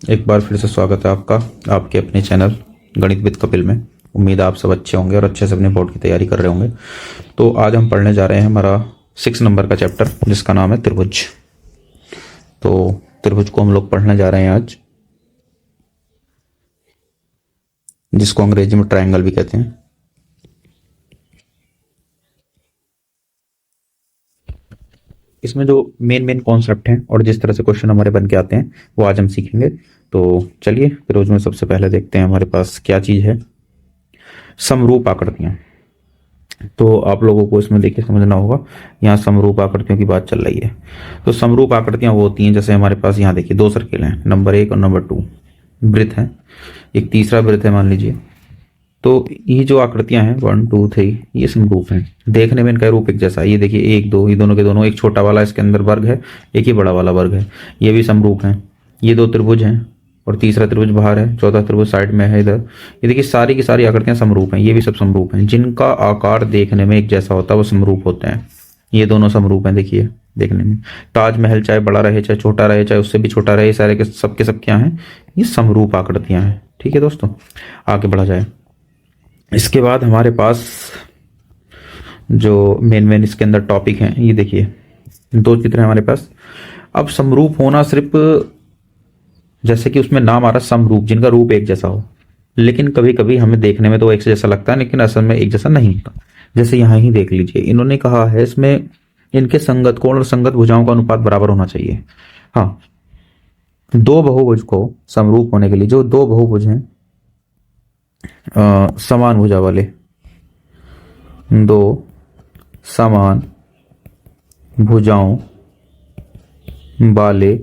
एक बार फिर से स्वागत है आपका आपके अपने चैनल गणित विद कपिल में। उम्मीद है आप सब अच्छे होंगे और अच्छे से अपने बोर्ड की तैयारी कर रहे होंगे। तो आज हम पढ़ने जा रहे हैं हमारा 6 नंबर का चैप्टर जिसका नाम है त्रिभुज। तो त्रिभुज को हम लोग पढ़ने जा रहे हैं आज, जिसको अंग्रेजी में ट्रायंगल भी कहते हैं। इसमें जो मेन कॉन्सेप्ट हैं और जिस तरह से क्वेश्चन हमारे बन के आते हैं वो आज हम सीखेंगे। तो चलिए त्रिभुज में सबसे पहले देखते हैं हमारे पास क्या चीज है। समरूप आकृतियां। तो आप लोगों को इसमें देखिए समझना होगा, यहाँ समरूप आकृतियों की बात चल रही है। तो समरूप आकृतियां वो होती हैं जैसे हमारे पास यहाँ देखिए दो सर्किल हैं, नंबर 1 और नंबर 2 वृत्त है, एक तीसरा वृत्त है मान लीजिए। तो ये जो आकृतियां हैं 1 2 3 ये समरूप हैं, देखने में इनका रूप एक जैसा है। ये देखिए 1 2 ये दोनों के दोनों, एक छोटा वाला इसके अंदर वर्ग है, एक ही बड़ा वाला वर्ग है, ये भी समरूप है। ये दो त्रिभुज हैं और तीसरा त्रिभुज बाहर है, चौथा त्रिभुज साइड में है इधर। ये देखिए सारी की सारी आकृतियां समरूप हैं, ये भी सब समरूप हैं। जिनका आकार देखने में एक जैसा होता है वो समरूप होते हैं। ये दोनों समरूप हैं देखिए देखने में। ताजमहल चाहे बड़ा रहे चाहे छोटा रहे चाहे उससे भी छोटा रहे, सारे के सब क्या हैं, ये समरूप आकृतियां हैं। ठीक है दोस्तों, आगे बढ़ा जाए। इसके बाद हमारे पास जो मेन इसके अंदर टॉपिक हैं, ये देखिए दो चित्र हैं हमारे पास। अब समरूप होना सिर्फ जैसे कि उसमें नाम आ रहा समरूप, जिनका रूप एक जैसा हो, लेकिन कभी कभी हमें देखने में तो एक जैसा लगता है लेकिन असल में एक जैसा नहीं होता। जैसे यहां ही देख लीजिए, इन्होंने कहा है इसमें इनके संगत कोण और संगत भुजाओं का अनुपात बराबर होना चाहिए। हाँ, दो बहुभुज को समरूप होने के लिए, जो दो बहुभुज हैं समान भुजा वाले, दो समान भुजाओं वाले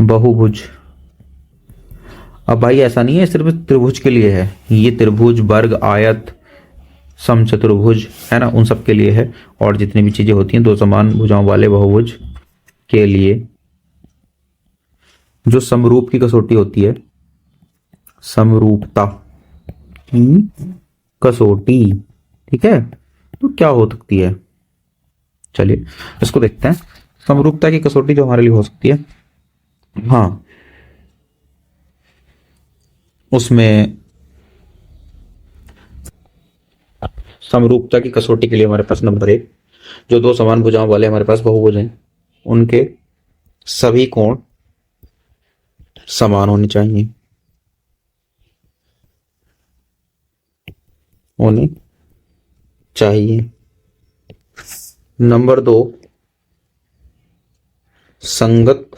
बहुभुज। अब भाई ऐसा नहीं है सिर्फ त्रिभुज के लिए है, ये त्रिभुज वर्ग आयत समचतुर्भुज है ना, उन सब के लिए है। और जितनी भी चीजें होती हैं दो समान भुजाओं वाले बहुभुज के लिए जो समरूप की कसौटी होती है, समरूपता की कसौटी, ठीक है, तो क्या हो सकती है, चलिए इसको देखते हैं। समरूपता की कसौटी जो हमारे लिए हो सकती है, हाँ, उसमें समरूपता की कसौटी के लिए हमारे पास नंबर 1, जो दो समान भुजाओं वाले हमारे पास बहुभुज हैं उनके सभी कोण समान होने चाहिए, होने चाहिए। नंबर 2, संगत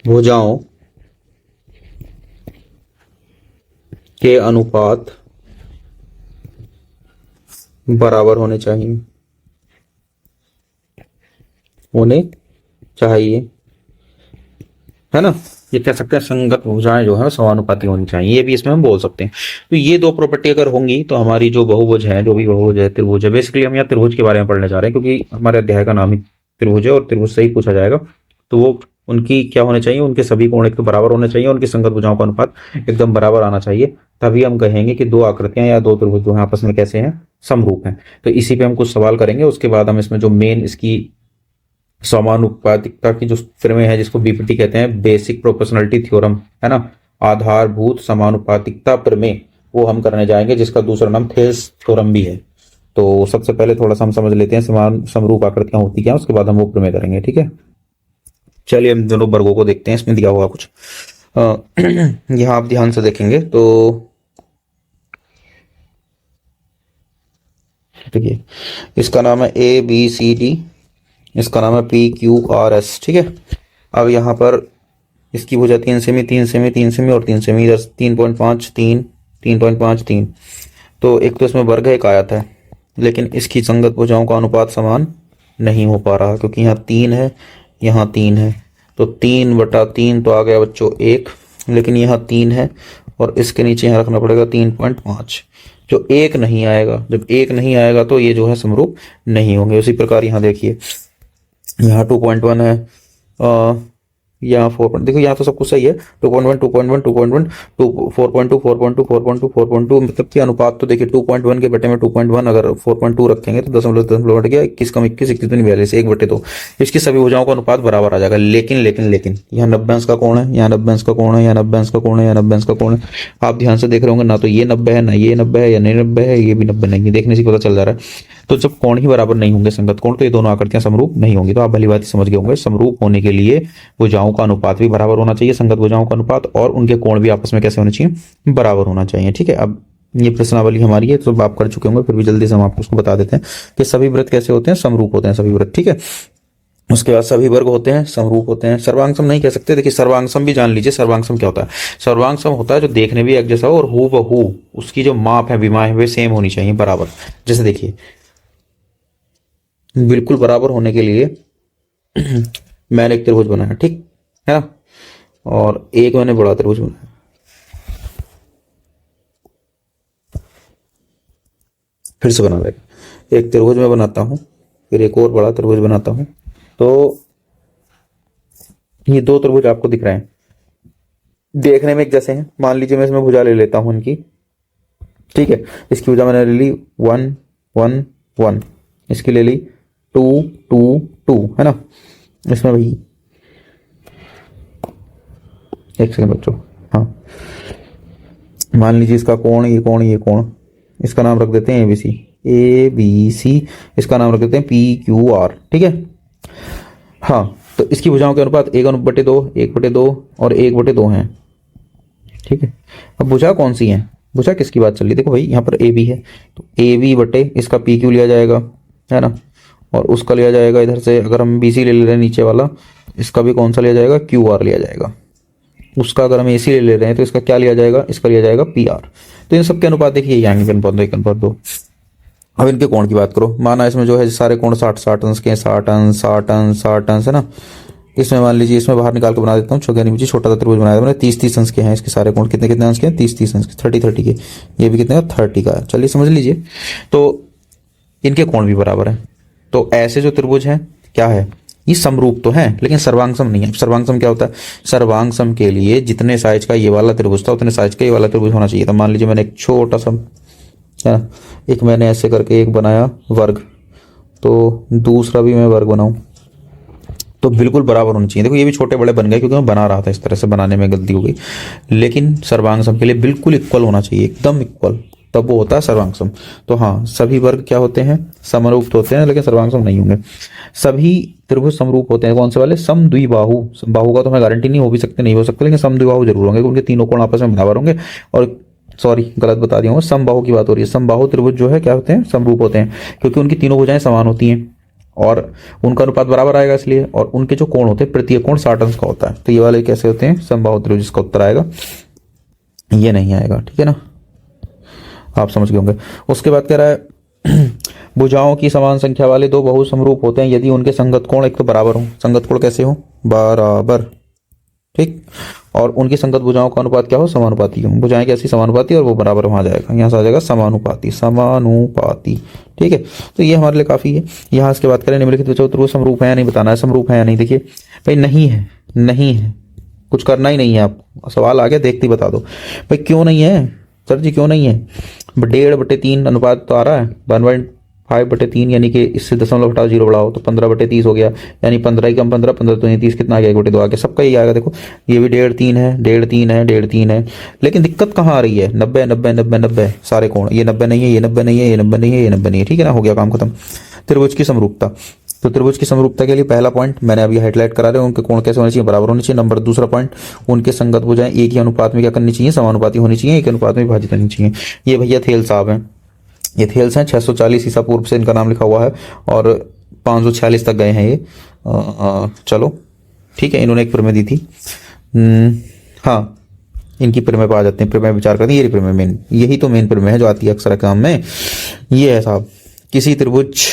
भुजाओं के अनुपात बराबर होने चाहिए, होने चाहिए, है ना। ये कह सकते हैं संगत भुजाएं जो है समानुपाती होनी चाहिए, ये भी इसमें हम बोल सकते हैं। तो ये दो प्रॉपर्टी अगर होंगी तो हमारी जो बहुभुज है, जो भी बहुभुज है, त्रिभुज है, बेसिकली हम यहाँ त्रिभुज के बारे में पढ़ने जा रहे हैं क्योंकि हमारे अध्याय का नाम ही त्रिभुज है और त्रिभुज से ही पूछा जाएगा। तो वो उनकी क्या होने चाहिए, उनके सभी कोण एक तो बराबर होने चाहिए, उनकी संगत भुजाओं का अनुपात एकदम बराबर आना चाहिए, तभी हम कहेंगे कि दो आकृतियां या दो त्रिभुज जो है आपस में कैसे हैं, समरूप हैं। तो इसी पे हम कुछ सवाल करेंगे, उसके बाद हम इसमें जो मेन इसकी समानुपातिकता की जो प्रमेय है, जिसको बीपीटी कहते हैं, बेसिक प्रोपोर्शनलिटी थ्योरम, है ना, आधारभूत समानुपातिकता प्रमेय, वो हम करने जाएंगे, जिसका दूसरा नाम थेल्स थ्योरम भी है। तो सबसे पहले थोड़ा सा हम समझ लेते हैं समान समरूप आकृतियां होती क्या, उसके बाद हम वो प्रमेय करेंगे। ठीक है, चलिए हम दोनों वर्गों को देखते हैं। इसमें दिया हुआ कुछ यहां आप ध्यान से देखेंगे तो देखिए, इसका नाम है ABCD, इसका नाम है PQRS। ठीक है, अब यहाँ पर इसकी भुजा 3 सेमी 3 सेमी 3 सेमी और 3 सेमी, इधर 3.5 3 3.5 3। तो एक तो इसमें वर्ग है, एक आयत है, लेकिन इसकी संगत भुजाओं का अनुपात समान नहीं हो पा रहा क्योंकि यहाँ 3 है, यहाँ 3 है। तो 3/3 तो आ गया बच्चों 1, लेकिन यहाँ 3 है और इसके नीचे यहाँ रखना पड़ेगा 3.5, जो 1 नहीं आएगा। जब 1 नहीं आएगा तो ये जो है समरूप नहीं होंगे। उसी प्रकार यहाँ देखिए, यहाँ 2.1 है, यहाँ 4 देखो यहाँ तो सब कुछ सही है। 2.1 2.1 2.1 2 4.2 4.2 4.2 4.2 मतलब कि अनुपात तो देखिए 2.1 के बटे में 2.1 अगर 4.2 रखेंगे तो दशमलव दशमलव बट गया 21 कम 21 21 दूनी 42 1/2। इसकी सभी भुजाओं का अनुपात बराबर आ जाएगा। लेकिन लेकिन लेकिन यहाँ 90 अंश का कोण है, यहाँ 90 अंश का कोण है, यहाँ 90 अंश का कोण है, यहाँ 90 अंश का कोण है। आप ध्यान से देख रहे होंगे ना तो ये 90 है, ना ये 90 है, या नहीं 90 है, ये भी 90 नहीं है। देखने से पता चल जा रहा है। तो जब कोण ही बराबर नहीं होंगे संगत कोण तो ये दोनों आकृतियां समरूप नहीं होंगी। तो आप भली बात समझ गए होंगे समरूप होने के लिए भुजाओं का अनुपात भी बराबर होना चाहिए, संगत भुजाओं का अनुपात, और उनके कोण भी आपस में कैसे होने चाहिए, बराबर होना चाहिए। ठीक है, अब ये प्रश्नावली हमारी है तो आप कर चुके होंगे, फिर भी जल्दी से हम आपको उसको बता देते हैं कि सभी वृत्त कैसे होते हैं, समरूप होते हैं सभी वृत्त। ठीक है, उसके बाद सभी वर्ग होते हैं समरूप होते हैं। सर्वांगसम नहीं कह सकते। देखिए सर्वांगसम भी जान लीजिए, सर्वांगसम क्या होता है। सर्वांगसम होता है जो देखने भी एक जैसा हो और हूबहू उसकी जो माप है विमाएं वे सेम होनी चाहिए, बराबर। जैसे देखिए बिल्कुल बराबर होने के लिए मैंने एक त्रिभुज बनाया, ठीक है ना, और एक मैंने बड़ा त्रिभुज बनाया। फिर से बना देगा, एक त्रिभुज मैं बनाता हूं, फिर एक और बड़ा त्रिभुज बनाता हूं। तो ये दो त्रिभुज आपको दिख रहे हैं, देखने में एक जैसे हैं। मान लीजिए मैं इसमें भुजा ले लेता हूं इनकी, ठीक है। इसकी भुजा मैंने ले ली 1 1 1, इसकी ले ली 2 2 2, है ना। इसमें भाई एक सेकंड बच्चों, हाँ मान लीजिए इसका कोण, ये कोण, ये कोण, इसका नाम रख देते हैं एबीसी, ए बी सी, इसका नाम रख देते हैं पी क्यू आर, ठीक है। हाँ, तो इसकी भुजाओं के अनुपात 1/2 1/2 और 1/2 हैं, ठीक है। अब भुजा कौन सी है, भुजा किसकी बात चल रही है, देखो भाई यहाँ पर ए बी है तो ए बी बटे इसका पी क्यू लिया जाएगा, है ना, और उसका लिया जाएगा इधर से, अगर हम बी सी ले रहे हैं नीचे वाला, इसका भी कौन सा लिया जाएगा, क्यू आर लिया जाएगा। उसका अगर हम ए सी ले रहे हैं तो इसका क्या लिया जाएगा, इसका लिया जाएगा पी आर। तो इन सबके अनुपात देखिए यहाँ के अनुपात 1/2। अब इनके कोण की बात करो, माना इसमें जो है सारे कोण 60 अंश के, 60 अंश 60 अंश 60 अंश, है ना। इसमें मान लीजिए इसमें बाहर निकाल के बना देता हूँ, छोटा सा त्रिभुज बनाया मैंने, 30 अंश के हैं इसके सारे कोण। कितने कितने अंश के हैं, 30 अंश के, 30 के। ये भी कितने का, 30 का है। चलिए समझ लीजिए, तो इनके कोण भी बराबर है। तो ऐसे जो त्रिभुज हैं क्या है, ये समरूप तो है लेकिन सर्वांगसम नहीं है। सर्वांगसम क्या होता है, सर्वांगसम के लिए जितने साइज का ये वाला त्रिभुज था उतने साइज का ये वाला त्रिभुज होना चाहिए था। मान लीजिए मैंने एक छोटा सा, एक मैंने ऐसे करके एक बनाया वर्ग, तो दूसरा भी मैं वर्ग बनाऊं तो बिल्कुल बराबर होनी चाहिए। देखो ये भी छोटे बड़े बन गए क्योंकि मैं बना रहा था, इस तरह से बनाने में गलती हो गई। लेकिन सर्वांगसम के लिए बिल्कुल इक्वल होना चाहिए, एकदम इक्वल, तब वो होता है सर्वांगसम। तो हाँ, सभी वर्ग क्या होते हैं, समरूप होते हैं लेकिन सर्वांगसम नहीं होंगे। सभी त्रिभुज समरूप होते हैं, कौन से वाले, समद्विबाहु। बाहु का तो हमें गारंटी नहीं, हो भी सकते नहीं हो सकते, लेकिन समद्विबाहु जरूर होंगे, उनके तीनों कोण आपस में बराबर होंगे। और सॉरी गलत बता दिया हूँ, समबाहु की बात हो रही है। समबाहु त्रिभुज जो है क्या होते हैं, समरूप होते हैं, क्योंकि उनकी तीनों भुजाएं समान होती हैं और उनका अनुपात बराबर आएगा इसलिए। और उनके जो कोण होते हैं, प्रत्येक कोण 60 अंश का होता है। तो ये वाले कैसे होते हैं, समबाहु त्रिभुज, जिसका उत्तर आएगा ये नहीं आएगा, ठीक है ना, आप समझ गए होंगे। उसके बाद कह रहा है भुजाओं की समान संख्या वाले दो बहु समरूप होते हैं यदि उनके संगत कोण एक तो बराबर हो। संगत कोण कैसे हो, बराबर, ठीक, और उनकी संगत भुजाओं का अनुपात क्या हो, समानुपाती हो। भुजाएं कैसी, समानुपाती, और वो बराबर वहां जाएगा, यहाँ से आ जाएगा समानुपाती, समानुपाती, ठीक है। तो ये हमारे लिए काफी है। यहाँ इसके बात करें निम्नलिखित त्रिभुज समरूप है या नहीं, बताना है समरूप है या नहीं। देखिए भाई नहीं है, नहीं है, कुछ करना ही नहीं है आपको, सवाल आ गया देखते ही बता दो भाई क्यों नहीं है सर जी, क्यों नहीं है। 1.5/3 अनुपात तो आ रहा है, 1/5/3, यानी कि इससे दशमलव हटाओ 0 बढ़ाओ तो 15/30 हो गया, यानी 15 ही कम 15, 15 तो 30, कितना आ गया, 1/2 आ गया। सबका ही आएगा। देखो ये भी 1.5/3 है, 1.5/3 है, 1.5/3 है, लेकिन दिक्कत कहाँ आ रही है, 90 90 90 90 सारे कोण, ये 90 नहीं है, ये 90 नहीं है, ये 90 नहीं है, ये 90 नहीं है, ठीक है ना, हो गया काम खत्म। त्रिभुज की समरूपता, तो त्रिभुज की समरूपता के लिए पहला पॉइंट मैंने अभी हाईलाइट करा रहे हैं, उनके कोण कैसे होने चाहिए, बराबर होने चाहिए। नंबर दूसरा पॉइंट, उनके संगत भुजाएं एक ही अनुपात में क्या करनी चाहिए, समानुपाती होनी चाहिए, एक अनुपात में विभाजित करनी चाहिए। ये भैया थेल साहब हैं, ये थेल्स हैं, 640 ईसा पूर्व से इनका नाम लिखा हुआ है और 546 तक गए हैं ये। चलो ठीक है, इन्होंने एक प्रमेय दी थी। हाँ, इनकी प्रमेय पर आ जाते हैं, प्रमेय विचार करते हैं। ये प्रमेय मेन, यही तो मेन प्रमेय है जो आती है अक्सर एग्जाम में। ये है साहब, किसी त्रिभुज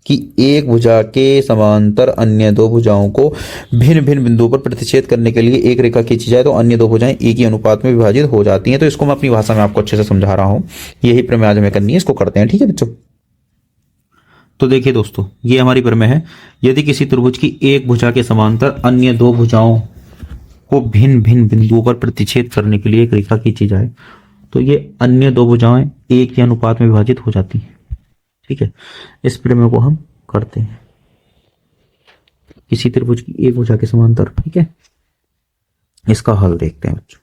कि एक भुजा के समांतर अन्य दो भुजाओं को भिन्न भिन्न बिंदुओं पर प्रतिच्छेद करने के लिए एक रेखा खींची जाए तो अन्य दो भुजाएं एक ही अनुपात में विभाजित हो जाती हैं। तो इसको मैं अपनी भाषा में आपको अच्छे से समझा रहा हूं, यही प्रमेय आज हमें करनी है, इसको करते हैं, ठीक है बच्चों। तो देखिए दोस्तों, ये हमारी प्रमेय है, यदि किसी त्रिभुज की एक भुजा के समांतर अन्य दो भुजाओं को भिन्न भिन्न बिंदुओं पर प्रतिच्छेद करने के लिए एक रेखा खींची जाए तो ये अन्य दो भुजाएं एक के अनुपात में विभाजित हो जाती हैं। ठीक है, इस प्रमेय को हम करते हैं किसी त्रिभुज की एक भुजा के समांतर। ठीक है, इसका हल देखते हैं बच्चों।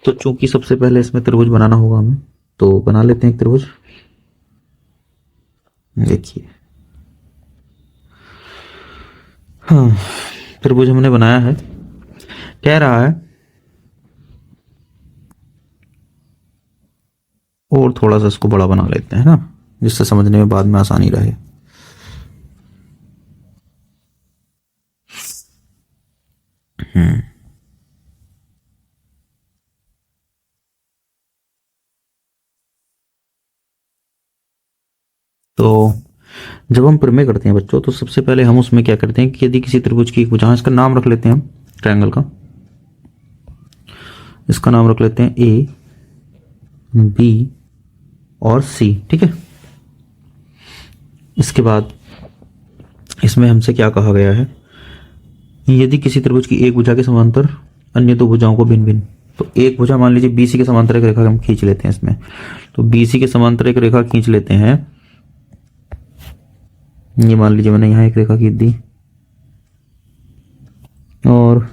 तो चूंकि सबसे पहले इसमें त्रिभुज बनाना होगा हमें, तो बना लेते हैं एक त्रिभुज। देखिए, हाँ, त्रिभुज हमने बनाया है। कह रहा है और थोड़ा सा इसको बड़ा बना लेते हैं ना, जिससे समझने में बाद में आसानी रहे। तो जब हम प्रमेय करते हैं बच्चों, तो सबसे पहले हम उसमें क्या करते हैं कि यदि किसी त्रिभुज की एक भुजा, इसका नाम रख लेते हैं हम ट्रायंगल का, इसका नाम रख लेते हैं ए, बी और सी। ठीक है, इसके बाद इसमें हमसे क्या कहा गया है, यदि किसी त्रिभुज की एक भुजा के समांतर अन्य दो भुजाओं को भिन्न भिन्न, तो एक भुजा मान लीजिए बीसी के समांतर एक रेखा हम खींच लेते हैं इसमें, तो बीसी के समांतर एक रेखा खींच लेते हैं। ये मान लीजिए मैंने यहां एक रेखा खींच दी और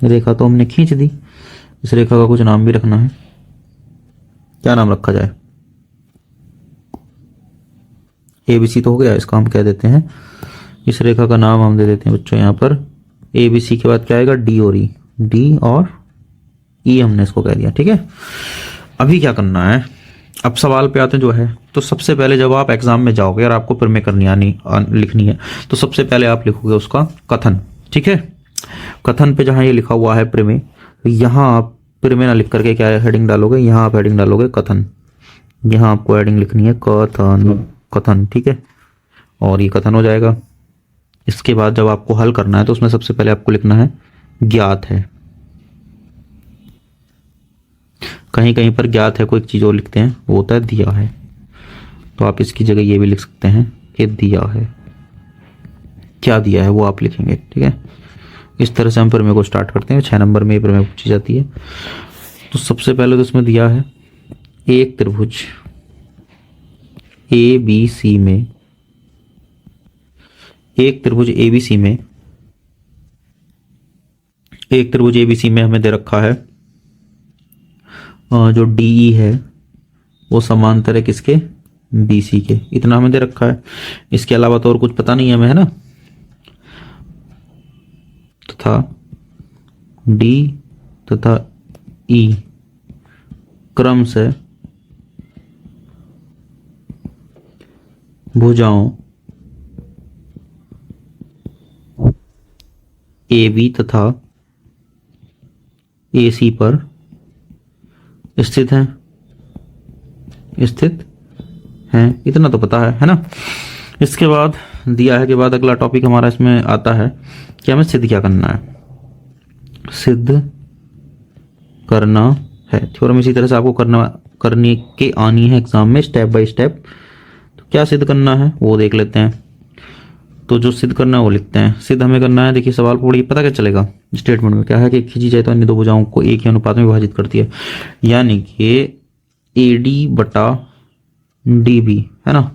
रेखा तो हमने खींच दी, इस रेखा का कुछ नाम भी रखना है। क्या नाम रखा जाए? एबीसी तो हो गया, इसका हम कह देते हैं, इस रेखा का नाम हम दे देते हैं बच्चों यहाँ पर एबीसी के बाद क्या आएगा, डी और ई, डी और ई हमने इसको कह दिया। ठीक है, अभी क्या करना है, अब सवाल पे आते हैं जो है। तो सबसे पहले जब आप एग्जाम में जाओगे और आपको प्रमेय करनी लिखनी है, तो सबसे पहले आप लिखोगे उसका कथन। ठीक है, कथन पे जहां ये लिखा हुआ है प्रमेय, यहां आप प्रमेय ना लिख करके क्या हेडिंग डालोगे, यहां आप हेडिंग डालोगे कथन। यहां आपको हेडिंग लिखनी है कथन, कथन। ठीक है, और ये कथन हो जाएगा। इसके बाद जब आपको हल करना है, तो उसमें सबसे पहले आपको लिखना है ज्ञात है। कहीं कहीं पर ज्ञात है कोई चीज और लिखते हैं, वो होता है दिया है, तो आप इसकी जगह ये भी लिख सकते हैं कि दिया है। क्या दिया है वो आप लिखेंगे। ठीक है, इस तरह से हम प्रमेय को स्टार्ट करते हैं। 6 नंबर में प्रमेय पूछी जाती है। तो सबसे पहले तो इसमें दिया है एक त्रिभुज ए बी सी में, एक त्रिभुज एबीसी में, एक त्रिभुज एबीसी में हमें दे रखा है जो डीई है वो समांतर है किसके, बीसी के। इतना हमें दे रखा है, इसके अलावा तो और कुछ पता नहीं है हमें, है ना। तथा डी तथा ई क्रम से भुजाओं ए बी तथा ए सी पर स्थित हैं, स्थित हैं। इतना तो पता है ना। इसके बाद दिया है के बाद अगला टॉपिक हमारा इसमें आता है कि हमें सिद्ध क्या करना है, सिद्ध करना है। थ्योरम इसी तरह से आपको करने के आनी है एग्जाम में स्टेप बाय स्टेप। तो क्या सिद्ध करना है वो देख लेते हैं। तो जो सिद्ध करना है वो लिखते हैं। सिद्ध हमें करना है, देखिए सवाल पढ़िए, पता क्या चलेगा स्टेटमेंट में क्या है कि खींची जाए तो अन्य दो भुजाओं को एक ही अनुपात में विभाजित करती है, यानी कि एडी बटा डीबी, है ना।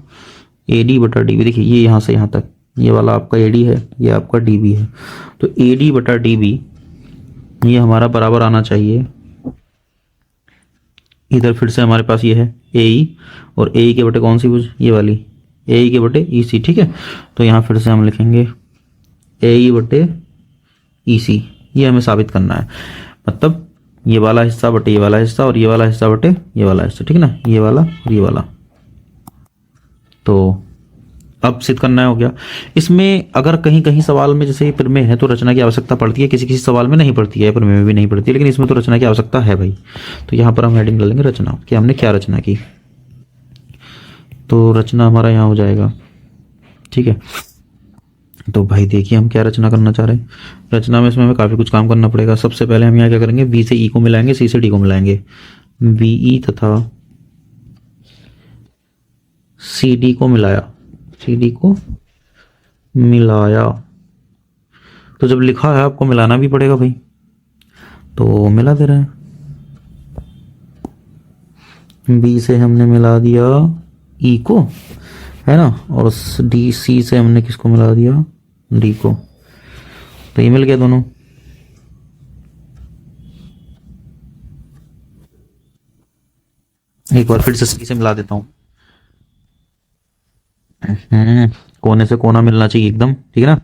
एडी बटा डीबी, देखिए ये यहां से यहां तक, ये वाला आपका एडी है, ये आपका डीबी है। तो एडी बटा डीबी ये हमारा बराबर आना चाहिए, इधर फिर से हमारे पास ये है एई, और एई के बटे कौन सी भुज, ये वाली एई के बटे ईसी। ठीक है, तो यहां फिर से हम लिखेंगे एई बटे ईसी। ये हमें साबित करना है, मतलब ये वाला हिस्सा बटे ये वाला हिस्सा, और ये वाला हिस्सा बटे ये वाला हिस्सा। ठीक है ना, ये वाला और ये वाला। तो अब सिद्ध करना हो गया। इसमें अगर कहीं कहीं सवाल में जैसे प्रमेय है तो रचना की आवश्यकता पड़ती है, किसी किसी सवाल में नहीं पड़ती है, प्रमेय में भी नहीं पड़ती है, लेकिन इसमें तो रचना की आवश्यकता है भाई। तो यहाँ पर हम हेडिंग डालेंगे रचना, कि हमने क्या रचना की। तो रचना हमारा यहाँ हो जाएगा। ठीक है, तो भाई देखिए हम क्या रचना करना चाह रहे हैं। रचना में इसमें हमें काफी कुछ काम करना पड़ेगा। सबसे पहले हम यहाँ क्या करेंगे, बी से ई को मिलाएंगे, सी से डी को मिलाएंगे, बीई तथा सी डी को मिलाया, सी डी को मिलाया, तो जब लिखा है आपको मिलाना भी पड़ेगा भाई, तो मिला दे रहे हैं। बी से हमने मिला दिया ई को, है ना, और डी सी से हमने किसको मिला दिया, डी को, तो ये मिल गया दोनों। एक बार फिर से सी से मिला देता हूँ। कोने से कोना मिलना चाहिए एकदम, ठीक है ना।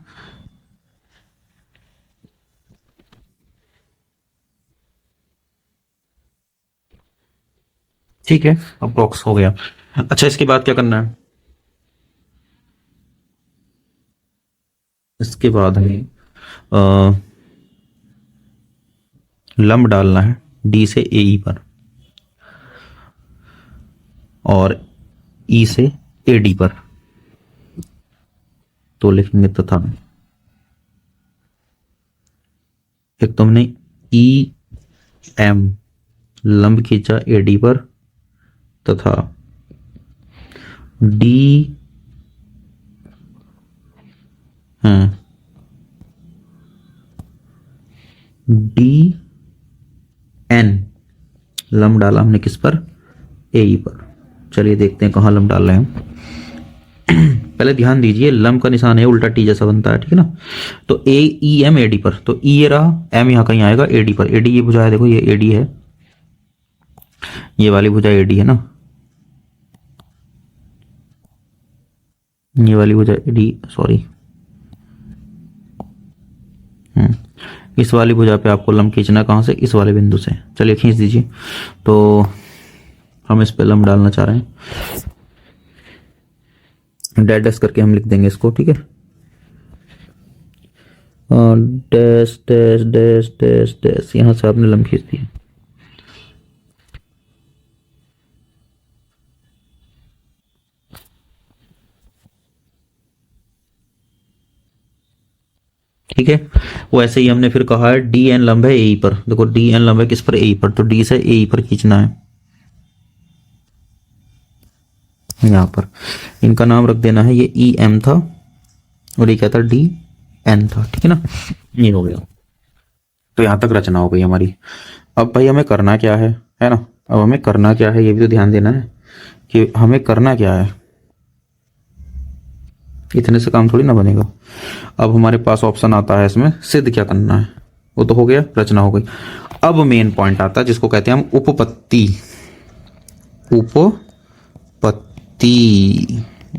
ठीक है, अब बॉक्स हो गया। अच्छा, इसके बाद क्या करना है, इसके बाद हमें लंब डालना है डी से ए ई पर और ई से ए डी पर। तो लिखेंगे तथा, एक तो हमने ई एम लंब खींचा ए डी पर, तथा डी डी एन लंब डाला हमने किस पर, ए ई पर। चलिए देखते हैं कहाँ लंब डाल रहे हैं हम। पहले ध्यान दीजिए, लंब का निशान है उल्टा टी जैसा बनता है, ठीक है ना। तो ए ई एम ए डी पर, तो ई ये रहा, एम यहाँ कहीं आएगा ए डी पर। ए डी ये भुजा है, देखो ये ए डी है, ये वाली भुजा ए डी है ना, ये वाली भुजा ए डी, सॉरी, इस वाली भुजा पे आपको लंब खींचना, कहाँ से, इस वाले बिंदु से। चलिए खींच दीजिए। तो हम इस पे लंब डालना चाह रहे हैं, डैश डैश करके हम लिख देंगे इसको, ठीक है। Dash dash dash dash dash, यहां से आपने लंब खींच दिया। ठीक है, वैसे ही हमने फिर कहा है डी एन लंब है ए पर। देखो डी एन लंब है किस पर, ए पर, तो डी से ए पर खींचना है, यहां पर। इनका नाम रख देना है, ये ई एम था और ये क्या था, डी एन था, ठीक है ना। ये हो गया, तो यहां तक रचना हो गई हमारी। अब भाई हमें करना क्या है ना। अब हमें करना क्या है, ये भी तो ध्यान देना है कि हमें करना क्या है, इतने से काम थोड़ी ना बनेगा। अब हमारे पास ऑप्शन आता है इसमें सिद्ध क्या करना है, वो तो हो गया, रचना हो गई। अब मेन पॉइंट आता है जिसको कहते हैं हम उपपत्ति। उपपत्ति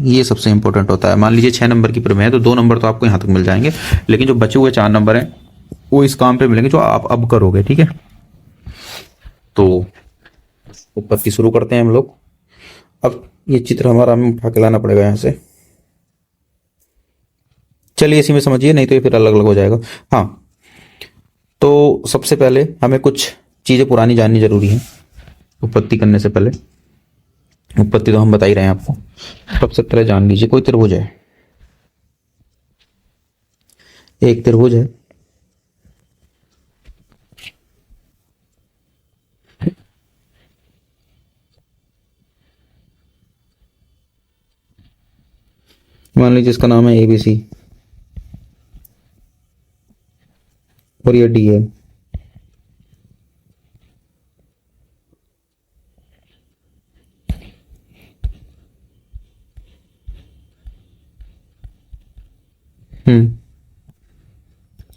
ये सबसे इंपॉर्टेंट होता है। मान लीजिए 6 नंबर की प्रमेय है तो 2 नंबर तो आपको यहां तक मिल जाएंगे, लेकिन जो बचे हुए 4 नंबर हैं वो इस काम पे मिलेंगे जो आप अब करोगे, ठीक है। तो उपपत्ति शुरू करते हैं हम लोग। अब ये चित्र हमारा हमें उठा के लाना पड़ेगा यहां से। चलिए इसी में समझिए, नहीं तो ये फिर अलग अलग हो जाएगा। हाँ, तो सबसे पहले हमें कुछ चीजें पुरानी जाननी जरूरी है उत्पत्ति करने से पहले। उत्पत्ति तो हम बता ही रहे हैं आपको। सबसे पहले जान लीजिए, कोई त्रिभुज है, एक त्रिभुज है, मान लीजिए इसका नाम है एबीसी और ये डी है।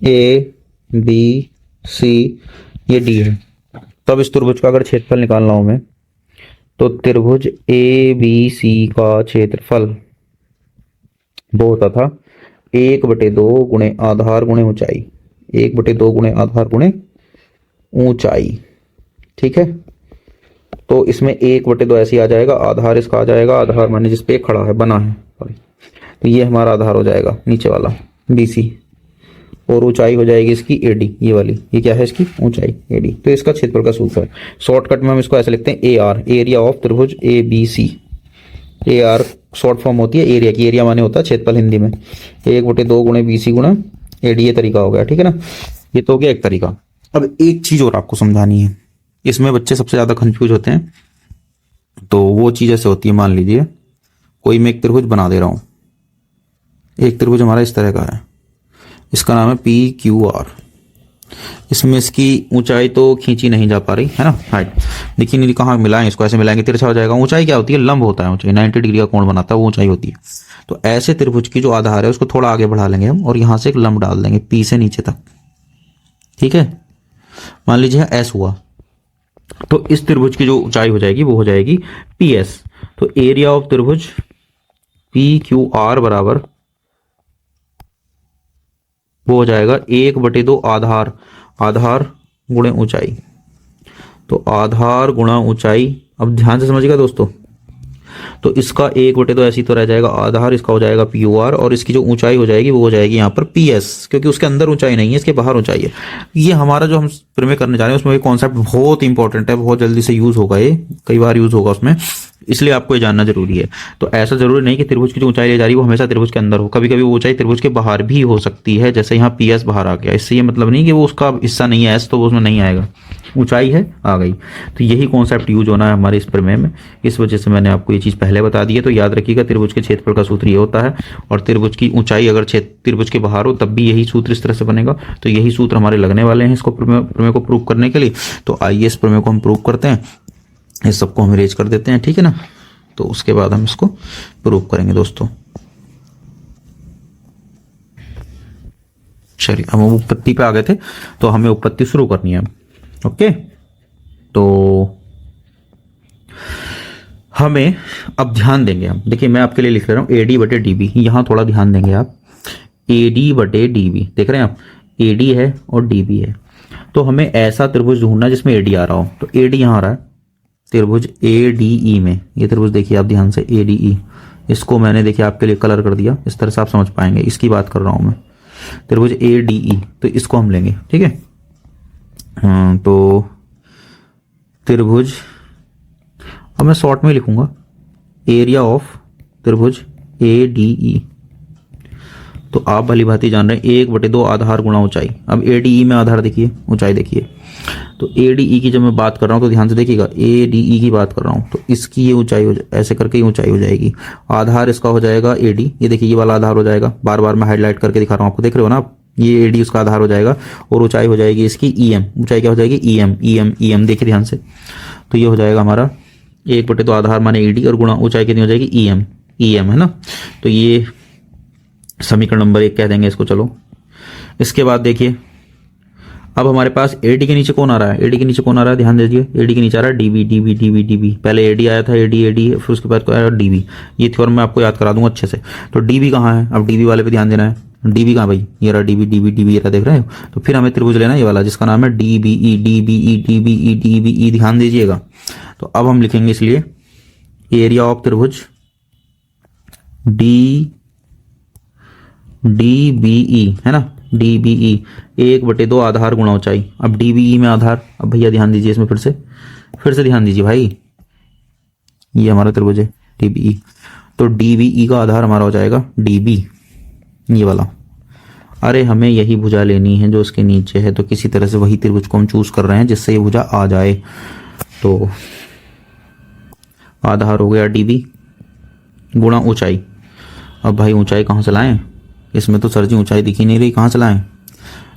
ए बी सी ये डी है। तो अब इस त्रिभुज का अगर क्षेत्रफल निकालना हो मैं, तो त्रिभुज ए बी सी का क्षेत्रफल वो होता था 1/2 गुणे आधार गुणे ऊंचाई, 1/2 गुणे आधार गुणे ऊंचाई, ठीक है। तो इसमें 1/2 ऐसे ही आ जाएगा, आधार इसका आ जाएगा, आधार माने जिसपे खड़ा है, बना है, तो ये हमारा आधार हो जाएगा नीचे वाला BC, और ऊंचाई हो जाएगी इसकी AD, ये वाली, ये क्या है इसकी ऊंचाई AD। तो इसका क्षेत्रफल का सूत्र है, शॉर्टकट में हम इसको ऐसे लिखते हैं AR, एरिया ऑफ त्रिभुज ABC। AR शॉर्ट फॉर्म होती है एरिया की, एरिया माने होता है क्षेत्रफल हिंदी में। 1/2 गुणे BC गुणा AD, ये तरीका हो गया, ठीक है ना। ये तो हो गया एक तरीका। अब एक चीज और आपको समझानी है, इसमें बच्चे सबसे ज्यादा कंफ्यूज होते हैं। तो वो चीज ऐसे होती है, मान लीजिए कोई मैं एक त्रिभुज बना दे रहा हूं, एक त्रिभुज हमारा इस तरह का है, इसका नाम है पी क्यू आर। इसमें इसकी ऊंचाई तो खींची नहीं जा पा रही है ना, हाइट। देखिए नहीं कहाँ मिलाएंगे इसको, ऐसे मिलाएंगे तिरछा हो जाएगा। ऊंचाई क्या होती है, लंब होता है ऊंचाई, 90 डिग्री का कोण बनाता है वो ऊंचाई होती है। तो ऐसे त्रिभुज की जो आधार है उसको थोड़ा आगे बढ़ा लेंगे हम और यहां से एक लंब डाल देंगे पी से नीचे तक, ठीक है। मान लीजिए एस हुआ, तो इस त्रिभुज की जो ऊंचाई हो जाएगी वो हो जाएगी पी एस। तो एरिया ऑफ त्रिभुज पी क्यू आर बराबर वो हो जाएगा 1/2 आधार, आधार गुणे ऊंचाई। तो आधार गुणा ऊंचाई, अब ध्यान से समझिएगा दोस्तों, तो इसका 1/2 ऐसी तो रह जाएगा आधार, इसका हो जाएगा पी आर, और इसकी जो ऊंचाई हो जाएगी वो हो जाएगी यहाँ पर पी एस, क्योंकि उसके अंदर ऊंचाई नहीं है, इसके बाहर ऊंचाई है। ये हमारा जो हम प्रमेय करने जा रहे हैं उसमें ये कॉन्सेप्ट बहुत इंपॉर्टेंट है, बहुत जल्दी से यूज होगा, ये कई बार यूज होगा उसमें, इसलिए आपको ये जानना जरूरी है। तो ऐसा जरूरी नहीं कि त्रिभुज की जो ऊंचाई ले जा रही है वो हमेशा त्रिभुज के अंदर हो, कभी कभी वो ऊंचाई त्रिभुज के बाहर भी हो सकती है। जैसे यहाँ पी एस बाहर आ गया, इससे ये मतलब नहीं कि वो उसका हिस्सा नहीं है, एस तो वो उसमें नहीं आएगा, ऊंचाई है आ गई। तो यही कॉन्सेप्ट यूज होना है हमारे इस प्रमेय में, इस वजह से मैंने आपको ये चीज पहले बता दी है। तो याद रखिएगा त्रिभुज के क्षेत्रफल का सूत्र ये होता है, और त्रिभुज की ऊंचाई अगर त्रिभुज के बाहर हो तब भी यही सूत्र इस तरह से बनेगा। तो यही सूत्र हमारे लगने वाले हैं इसको प्रमेय को प्रूव करने के लिए। तो आइए इस प्रमेय को हम प्रूव करते हैं, इस सबको हम इरेज कर देते हैं, ठीक है ना। तो उसके बाद हम इसको प्रूव करेंगे दोस्तों। चलिए हम उत्पत्ति पे आ गए थे, तो हमें उत्पत्ति शुरू करनी है। ओके, तो हमें अब ध्यान देंगे हम, देखिए मैं आपके लिए लिख रहा हूं एडी बटे डीबी, यहां थोड़ा ध्यान देंगे आप। एडी बटे डीबी देख रहे हैं आप, एडी है और डीबी है। तो हमें ऐसा त्रिभुज ढूंढना है जिसमें एडी आ रहा हो। तो एडी यहां आ रहा है त्रिभुज एडीई में, ये त्रिभुज देखिए आप ध्यान से एडीई, इसको मैंने देखिए आपके लिए कलर कर दिया, इस तरह से आप समझ पाएंगे, इसकी बात कर रहा हूं मैं, त्रिभुज एडीई। तो इसको हम लेंगे, ठीक है। तो त्रिभुज, अब मैं शॉर्ट में लिखूंगा एरिया ऑफ त्रिभुज एडीई। तो आप भली भांति जान रहे हैं 1/2 आधार गुणा ऊंचाई। अब एडीई में आधार देखिए, ऊंचाई देखिए। तो एडीई की जब मैं बात कर रहा हूं तो ध्यान से देखिएगा, एडीई की बात कर रहा हूं तो इसकी ये ऊंचाई हो, ऐसे करके ये ऊंचाई हो जाएगी। आधार इसका हो जाएगा एडी, ये देखिए ये वाला आधार हो जाएगा, बार बार मैं हाईलाइट करके दिखा रहा हूं आपको, देख रहे हो ना आप, ये एडी उसका आधार हो जाएगा। और ऊंचाई हो जाएगी इसकी ईएम, ऊंचाई क्या हो जाएगी ईएम, ईएम ईएम देखिए ध्यान से। तो ये हो जाएगा हमारा 1/2 आधार माने एडी और गुणा ऊंचाई कितनी हो जाएगी ईएम, ईएम है ना। तो ये समीकरण नंबर 1 कह देंगे इसको। चलो इसके बाद देखिए, अब हमारे पास एडी के नीचे कौन आ रहा है, एडी के नीचे कौन आ रहा है, ध्यान दीजिए, एडी के नीचे आ रहा है डीबी, डीबी डीबी डीबी। पहले एडी आया था, एडी एडी, फिर उसके बाद आया डीबी। ये थ्योरम मैं आपको याद करा दूंगा अच्छे से। तो डीबी कहाँ है, अब डीबी वाले पे ध्यान देना है। डीबी कहाँ भाई, ये रहा डीबी, डीबी डीबी, ये रहा, देख रहे हो। तो फिर हमें त्रिभुज लेना है ये वाला जिसका नाम है डीबीई, डीबीई डीबीई डीबीई, ध्यान दीजिएगा। तो अब हम लिखेंगे इसलिए एरिया ऑफ त्रिभुज डीबीई है ना, डीबीई 1/2 आधार गुणा ऊंचाई। अब डीबीई में आधार, अब भैया ध्यान दीजिए इसमें फिर से ध्यान दीजिए भाई, ये हमारा त्रिभुज है डीबीई। तो डीबीई का आधार हमारा हो जाएगा डीबी, ये वाला। अरे हमें यही भुजा लेनी है जो उसके नीचे है, तो किसी तरह से वही त्रिभुज को हम चूज कर रहे हैं जिससे ये भुजा आ जाए। तो आधार हो गया डीबी गुणा ऊंचाई। अब भाई ऊंचाई कहाँ से लाएं, इसमें तो सर जी ऊंचाई दिख ही नहीं रही, कहाँ से लाएं।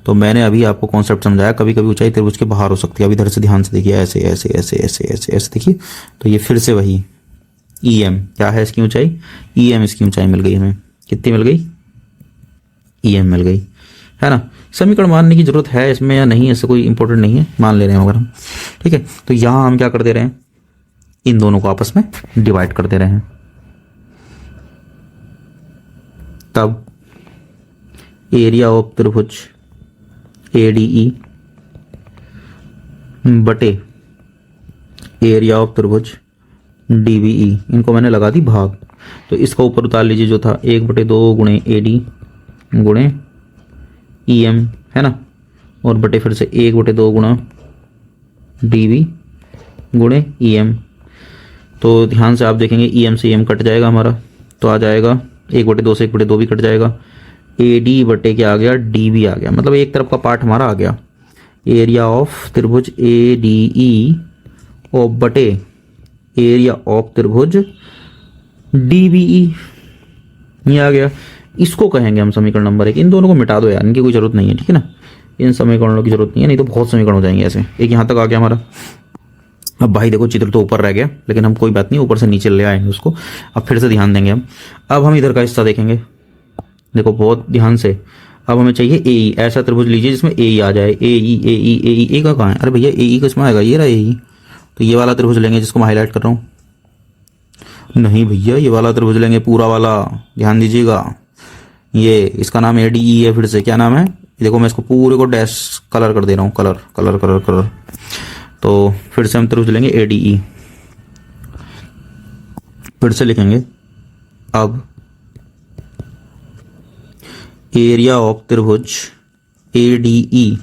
तो मैंने अभी आपको कॉन्सेप्ट समझाया, कभी कभी ऊंचाई त्रिभुज के बाहर हो सकती है। अब इधर से ध्यान से देखिए, ऐसे ऐसे ऐसे ऐसे ऐसे ऐसे देखिए। तो ये फिर से वही ईएम, क्या है इसकी ऊंचाई, ईएम इसकी ऊंचाई मिल गई हमें, कितनी मिल गई, ईएम मिल गई, है ना। समीकरण मानने की जरूरत है इसमें या नहीं, ऐसे कोई इंपॉर्टेंट नहीं है, मान ले रहे हैं अगर हम, ठीक है। तो यहां हम क्या कर दे रहे हैं, इन दोनों को आपस में डिवाइड कर दे रहे हैं। तब एरिया ऑफ त्रिभुज एडीई बटे एरिया ऑफ त्रिभुज डीबीई, इनको मैंने लगा दी भाग। तो इसका ऊपर उतार लीजिए जो था 1/2 गुणे एडी गुणे ईएम है ना, और बटे फिर से 1/2 गुणा डीबी गुणे ईएम। तो ध्यान से आप देखेंगे ईएम से ईएम कट जाएगा हमारा, तो आ जाएगा 1/2 से 1/2 भी कट जाएगा, एडी बटे क्या आ गया डीबी आ गया, मतलब एक तरफ का पार्ट हमारा आ गया। एरिया ऑफ त्रिभुज एडीई और बटे एरिया ऑफ त्रिभुज डीबीई, ये आ गया। इसको कहेंगे हम समीकरण नंबर 1। इन दोनों को मिटा दो यार, इनकी कोई जरूरत नहीं है, ठीक है ना। इन समीकरणों की जरूरत नहीं है, नहीं तो बहुत समीकरण हो जाएंगे ऐसे। एक यहाँ तक आ गया हमारा। अब भाई देखो चित्र तो ऊपर रह गया, लेकिन हम कोई बात नहीं, ऊपर से नीचे ले आएंगे उसको। अब फिर से ध्यान देंगे हम। अब हम इधर का हिस्सा देखेंगे, देखो बहुत ध्यान से। अब हमें चाहिए ए ई, ऐसा त्रिभुज लीजिए जिसमें ए ई आ जाए। ए ई ए ई ए ई, ए का कहाँ है? अरे भैया ए ई किसमें आएगा? ये रहा ए ई। तो ये वाला त्रिभुज लेंगे जिसको मैं हाईलाइट कर रहा हूँ। नहीं भैया, ये वाला त्रिभुज लेंगे, पूरा वाला, ध्यान दीजिएगा। ये इसका नाम ए डी ई है। फिर से क्या नाम है? देखो मैं इसको पूरे को डैश कलर कर दे रहा हूँ, कलर कलर कलर कलर। तो फिर से हम त्रिभुज लेंगे ए डी ई। फिर से लिखेंगे अब एरिया ऑफ त्रिभुज ए डी ई।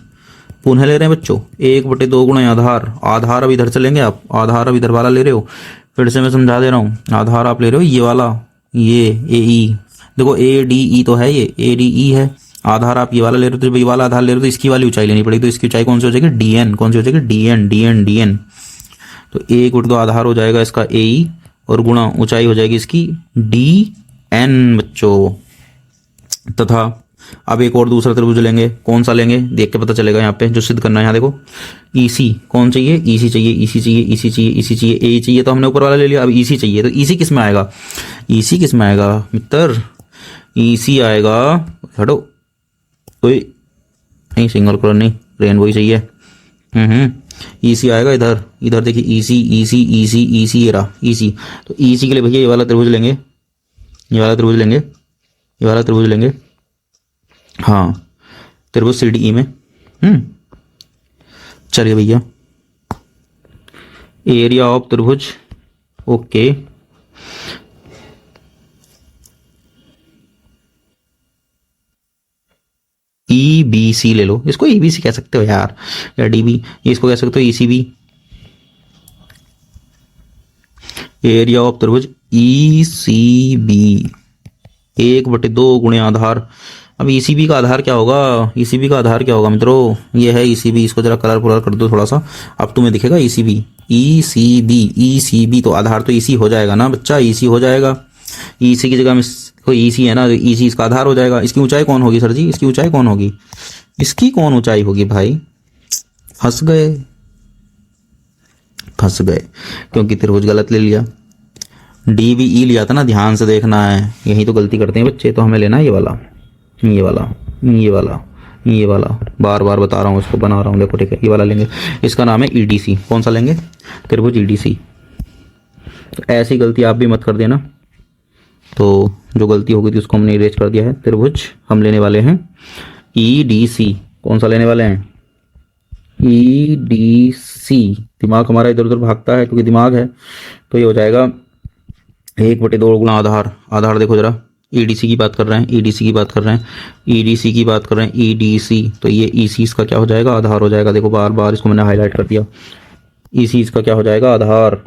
पुनः ले रहे हैं बच्चों, 1/2 गुणा आधार। आधार अब इधर से लेंगे आप, आधार अब इधर वाला ले रहे हो। फिर से मैं समझा दे रहा हूँ, आधार आप ले रहे हो ये वाला, ये ए ई। देखो ए डी ई तो है, ये ए डी ई है। आधार आप ये वाला ले रहे हो, तो ये वाला आधार ले रहे हो तो इसकी वाली ऊंचाई लेनी पड़ेगी। तो इसकी ऊंचाई कौन सी हो जाएगी? D N. कौन सी हो जाएगी? D N D N D N. तो 1/2 आधार हो जाएगा इसका ए ई, और गुणा ऊंचाई हो जाएगी इसकी डी एन बच्चों। तथा अब एक और दूसरा त्रिभुज लेंगे। कौन सा लेंगे देख के पता चलेगा यहाँ पे, जो सिद्ध करना है। यहाँ देखो ईसी कौन चाहिए? ईसी चाहिए, ईसी चाहिए, ईसी चाहिए, ईसी चाहिए, ए चाहिए। तो हमने ऊपर वाला ले लिया, अब ईसी चाहिए। तो ईसी किस में आएगा? ईसी किस में आएगा मित्र? ईसी आएगा, हटो, कोई नहीं, सिंगल कलर नहीं, रेनबो ही चाहिए। ईसी आएगा इधर। इधर देखिए ईसी ईसी ईसी ईसी, ये रहा ईसी। तो ईसी के लिए भैया ये वाला त्रिभुज लेंगे, ये वाला त्रिभुज लेंगे, ये वाला त्रिभुज लेंगे। हाँ, त्रिभुज सी डी ई में। चलिए भैया, एरिया ऑफ त्रिभुज, ओके, ई बी सी ले लो। इसको ई बी सी कह सकते हो यार, या डी बी, इसको कह सकते हो ई सी बी। एरिया ऑफ त्रिभुज ई सी बी, 1/2 गुणे आधार। अब ईसीबी का आधार क्या होगा? ईसीबी का आधार क्या होगा मित्रों? ये है ईसीबी। इसको जरा कलर पुलर कर दो थोड़ा सा, अब तुम्हें दिखेगा ईसीबी। ईसीबी ईसीबी, तो आधार तो ईसी हो जाएगा ना बच्चा, ईसी हो जाएगा। ईसी की जगह में कोई ईसी है ना, तो ईसी इसका आधार हो जाएगा। इसकी ऊंचाई कौन होगी सर जी? इसकी ऊंचाई कौन होगी? इसकी कौन ऊंचाई होगी भाई? फंस गए, फंस गए, क्योंकि त्रिभुज गलत ले लिया। डी बी ई लिया था ना, ध्यान से देखना है, यही तो गलती करते हैं बच्चे। तो हमें लेना है ये वाला, ये वाला, ये वाला, ये वाला, बार बार बता रहा हूँ, इसको बना रहा हूँ, देखो ठीक है, ये वाला लेंगे। इसका नाम है ईडीसी। कौन सा लेंगे? त्रिभुज ईडीसी। तो ऐसी गलती आप भी मत कर देना। तो जो गलती होगी थी उसको हमने इरेज कर दिया है। त्रिभुज हम लेने वाले हैं ईडीसी। कौन सा लेने वाले हैं? ईडीसी। दिमाग हमारा इधर उधर भागता है क्योंकि दिमाग है। तो ये हो जाएगा 1/2 गुणा आधार। आधार देखो जरा, ईडीसी की बात कर रहे हैं, ईडीसी की बात कर रहे हैं, ईडीसी की बात कर रहे हैं, ईडीसी। तो ये ईसी इसका क्या हो जाएगा? आधार हो जाएगा। देखो बार बार इसको मैंने हाईलाइट कर दिया। ईसी इसका क्या हो जाएगा? आधार।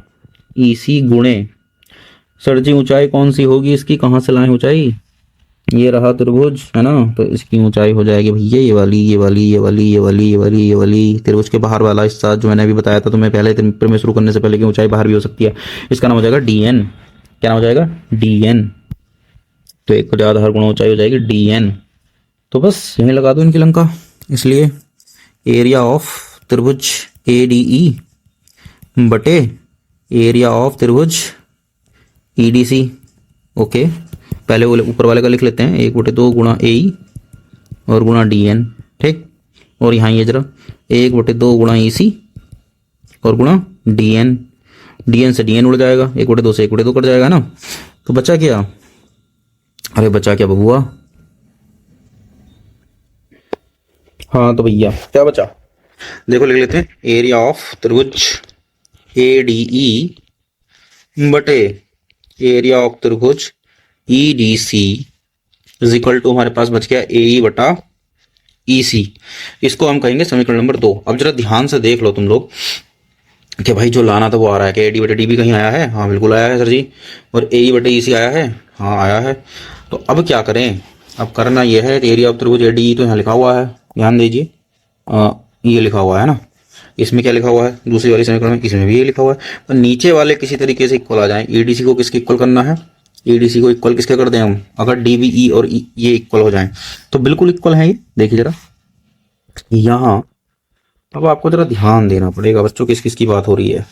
ईसी गुणे, सर जी ऊंचाई कौन सी होगी इसकी? कहाँ से लाएं ऊंचाई? ये रहा त्रिभुज है ना, तो इसकी ऊंचाई हो जाएगी भैया ये वाली, ये वाली, ये वाली, ये वाली, ये वाली, ये वाली। त्रिभुज के बाहर वाला हिस्सा जो मैंने अभी बताया था तुम्हें पहले में शुरू करने से पहले की ऊंचाई बाहर भी हो सकती है। इसका नाम हो जाएगा डी एन। क्या नाम हो जाएगा? D N. तो 1/2 आधार गुणा ऊंचाई हो जाएगी डी एन। तो बस यहीं लगा दो इनकी लंका। इसलिए एरिया ऑफ त्रिभुज ए डी ई बटे एरिया ऑफ त्रिभुज ई डी सी। ओके, पहले वो ऊपर वाले का लिख लेते हैं, 1/2 गुणा ए ई और गुणा डी एन, ठीक। और यहाँ ये जरा 1/2 गुणा ई सी और गुणा डी एन। डी एन से डी एन उड़ जाएगा, 1/2 से 1/2 कट जाएगा ना। तो बचा क्या? अरे बचा क्या बबुआ? हाँ तो भैया क्या बचा? देखो लिख लेते हैं, एरिया ऑफ त्रिभुज ए डी ई बटे एरिया ऑफ त्रिभुज E D C is equal to, हमारे पास बच गया ए ई बटा ई सी। इसको हम कहेंगे समीकरण नंबर 2। अब जरा ध्यान से देख लो तुम लोग कि भाई जो लाना था वो आ रहा है। कि ए डी बटे डी बी कहीं आया है? हाँ बिल्कुल आया है सर जी। और ए ई बटे ई सी आया है? हाँ आया है। तो अब क्या करें? अब करना यह है, एरिया ऑफ त्रिभुज ए डी ई तो यहाँ लिखा हुआ है, ध्यान दीजिए, ये लिखा हुआ है ना। इसमें क्या लिखा हुआ है? दूसरी वाली समीकरण में, इसमें भी ये लिखा हुआ है। तो नीचे वाले किसी तरीके से इक्वल आ जाए। ईडीसी को किसके इक्वल करना है? ईडीसी को इक्वल किसके कर दें हम, अगर डीबीई और ये इक्वल हो जाएं तो बिल्कुल इक्वल है ये। देखिए जरा यहाँ, अब आपको जरा ध्यान देना पड़ेगा बच्चों, किस किस की बात हो रही है।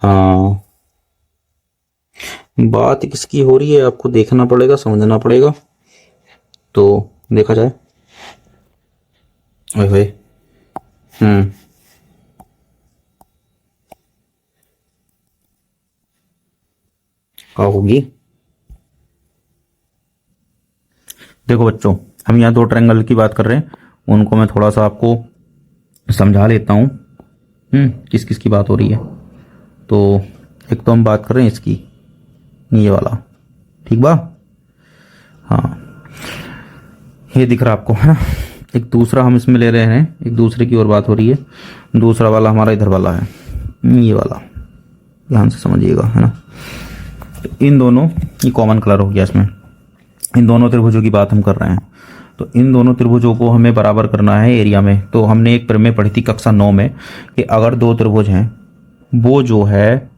हाँ, बात किसकी हो रही है आपको देखना पड़ेगा, समझना पड़ेगा। तो देखा जाए, ओए होए, क्या होगी। देखो बच्चों, हम यहाँ दो ट्रायंगल की बात कर रहे हैं, उनको मैं थोड़ा सा आपको समझा लेता हूँ किस किस की बात हो रही है। तो एक तो हम बात कर रहे हैं इसकी, ये वाला, ठीक बा। हाँ, ये दिख रहा आपको है ना। एक दूसरा हम इसमें ले रहे हैं, एक दूसरे की ओर बात हो रही है। दूसरा वाला हमारा इधर वाला है, ये वाला, ध्यान से समझिएगा, है ना। तो इन दोनों, ये कॉमन कलर हो गया इसमें, इन दोनों त्रिभुजों की बात हम कर रहे हैं। तो इन दोनों त्रिभुजों को हमें बराबर करना है एरिया में। तो हमने एक प्रमेय पढ़ी थी कक्षा 9 में कि अगर दो त्रिभुज हैं, वो जो है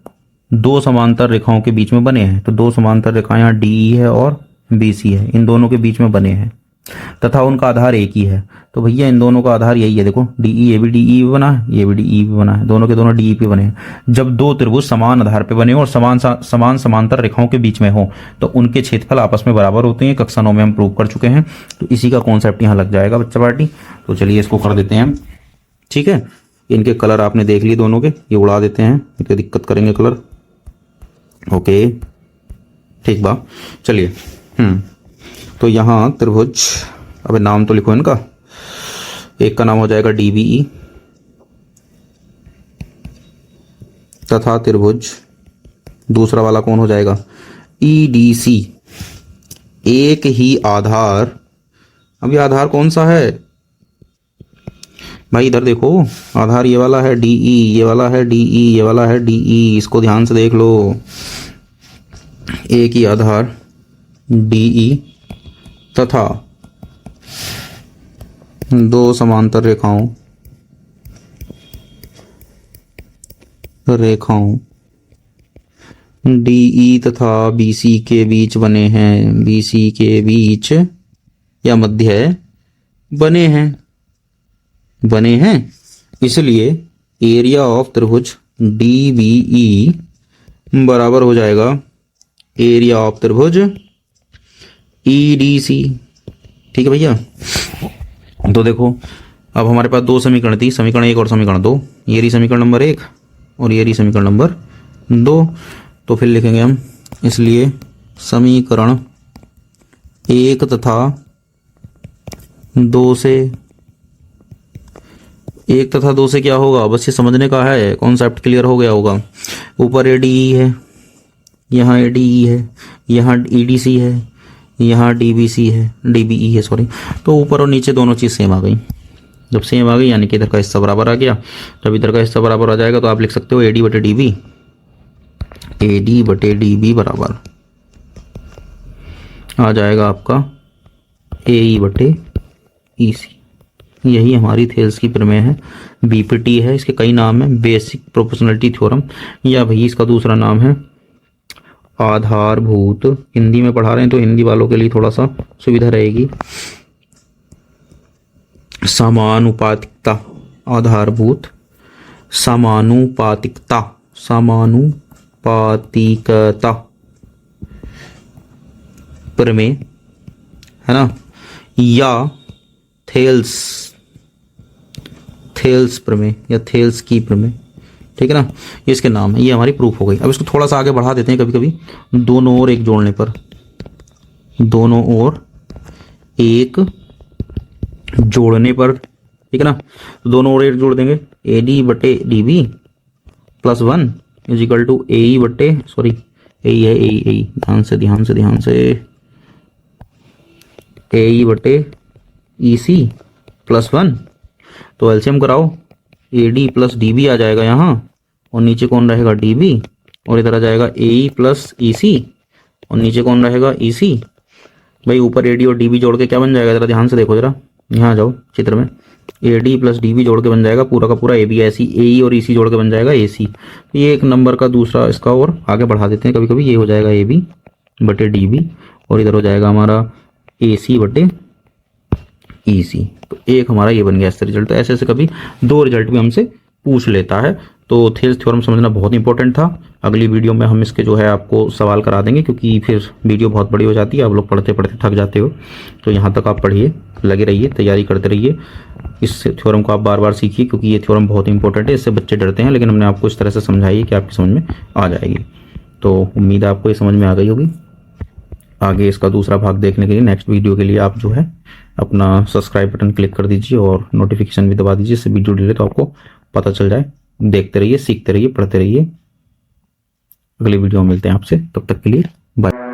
दो समांतर रेखाओं के बीच में बने हैं, तो दो समांतर रेखाएं यहाँ डी है और बीसी है, इन दोनों के बीच में बने हैं तथा उनका आधार एक ही है। तो भैया इन दोनों का आधार यही है, देखो डीई, ये भी डीई पे बना है, ये भी डीई पे बना है, दोनों के दोनों डीई पे बने हैं। जब दो त्रिभुज समान आधार पे बने और समान समांतर रेखाओं के बीच में हो तो उनके क्षेत्रफल आपस में बराबर होते हैं। कक्षा 9 में हम प्रूव कर चुके हैं, तो इसी का कॉन्सेप्ट यहाँ लग जाएगा बच्चा पार्टी। तो चलिए इसको कर देते हैं हम, ठीक है। इनके कलर आपने देख लिए दोनों के, ये उड़ा देते हैं, इनके दिक्कत करेंगे कलर, ओके ठीक बा। चलिए तो यहाँ त्रिभुज, अबे नाम तो लिखो इनका, एक का नाम हो जाएगा डीबीई तथा त्रिभुज दूसरा वाला कौन हो जाएगा, ईडीसी। एक ही आधार, अब ये आधार कौन सा है भाई, इधर देखो, आधार ये वाला है डीई, ये वाला है डीई, ये वाला है डीई, इसको ध्यान से देख लो। एक ही आधार डीई तथा दो समांतर रेखाओं डीई तथा बीसी के बीच बने हैं, बीसी के बीच या मध्य बने हैं, इसलिए एरिया ऑफ त्रिभुज डीबीई बराबर हो जाएगा एरिया ऑफ त्रिभुज ईडीसी। ठीक है भैया। तो देखो अब हमारे पास दो समीकरण थी, समीकरण 1 और समीकरण 2, ये रही समीकरण नंबर 1 और ये रही समीकरण नंबर 2। तो फिर लिखेंगे हम, इसलिए समीकरण 1 तथा 2 से क्या होगा, बस ये समझने का है, कॉन्सेप्ट क्लियर हो गया होगा। ऊपर एडीई है, यहाँ एडीई है, यहाँ ईडीसी है, यहाँ डीबीसी है, डीबीई है सॉरी। तो ऊपर और नीचे दोनों चीज़ सेम आ गई। जब सेम आ गई यानी कि इधर का हिस्सा बराबर आ गया। जब इधर का हिस्सा बराबर आ जाएगा तो आप लिख सकते हो एडी बटे डीबी, एडी बटे डीबी बराबर आ जाएगा आपका एई बटे ईसी। यही हमारी थेल्स की प्रमेय है, बीपीटी है, इसके कई नाम है, बेसिक प्रोपोर्शनलिटी थ्योरम, या भाई इसका दूसरा नाम है आधारभूत। हिंदी में पढ़ा रहे हैं तो हिंदी वालों के लिए थोड़ा सा सुविधा रहेगी, समानुपातिकता, आधारभूत समानुपातिकता प्रमेय है ना, या थेल्स प्रमेय या थेल्स की प्रमेय, ठीक है ना, ये इसके नाम है। ये हमारी प्रूफ हो गई। अब इसको थोड़ा सा आगे बढ़ा देते हैं, कभी कभी दोनों ओर एक जोड़ने पर, दोनों ओर एक जोड़ने पर, ठीक है ना। तो दोनों ओर एक जोड़ देंगे, एडी बटे DB plus 1 is equal to AE बटे, सॉरी एई है, एई ध्यान से एई बटे ईसी प्लस 1। तो एलसीएम कराओ, एडी प्लस डीबी आ जाएगा यहाँ, और नीचे कौन रहेगा डीबी, और इधर आ जाएगा एई प्लस ईसी, और नीचे कौन रहेगा ईसी। भाई ऊपर एडी और डीबी जोड़ के क्या बन जाएगा, जरा ध्यान से देखो, जरा यहाँ आ जाओ चित्र में, एडी प्लस डीबी जोड़ के बन जाएगा पूरा का पूरा एबी, ऐसी एई और ईसी जोड़ के बन जाएगा एसी। तो ये एक नंबर का दूसरा इसका और आगे बढ़ा देते हैं, कभी कभी ये हो जाएगा एबी बटे DB, और इधर हो जाएगा हमारा AC बटे EC। तो एक हमारा ये बन गया इससे रिजल्ट। तो ऐसे ऐसे कभी 2 रिजल्ट भी हमसे पूछ लेता है। तो थेल्स थ्योरम समझना बहुत इंपॉर्टेंट था। अगली वीडियो में हम इसके जो है आपको सवाल करा देंगे, क्योंकि फिर वीडियो बहुत बड़ी हो जाती है, आप लोग पढ़ते पढ़ते थक जाते हो। तो यहाँ तक आप पढ़िए, लगे रहिए, तैयारी करते रहिए। इस थ्योरम को आप बार बार सीखिए, क्योंकि ये थ्योरम बहुत इंपॉर्टेंट है। इससे बच्चे डरते हैं, लेकिन हमने आपको इस तरह से समझाई कि आपकी समझ में आ जाएगी। तो उम्मीद है आपको ये समझ में आ गई होगी। आगे इसका दूसरा भाग देखने के लिए, नेक्स्ट वीडियो के लिए, आप जो है अपना सब्सक्राइब बटन क्लिक कर दीजिए और नोटिफिकेशन भी दबा दीजिए, इससे वीडियो डिले तो आपको पता चल जाए। देखते रहिए, सीखते रहिए, पढ़ते रहिए। अगली वीडियो में मिलते हैं आपसे, तब तक के लिए बाय।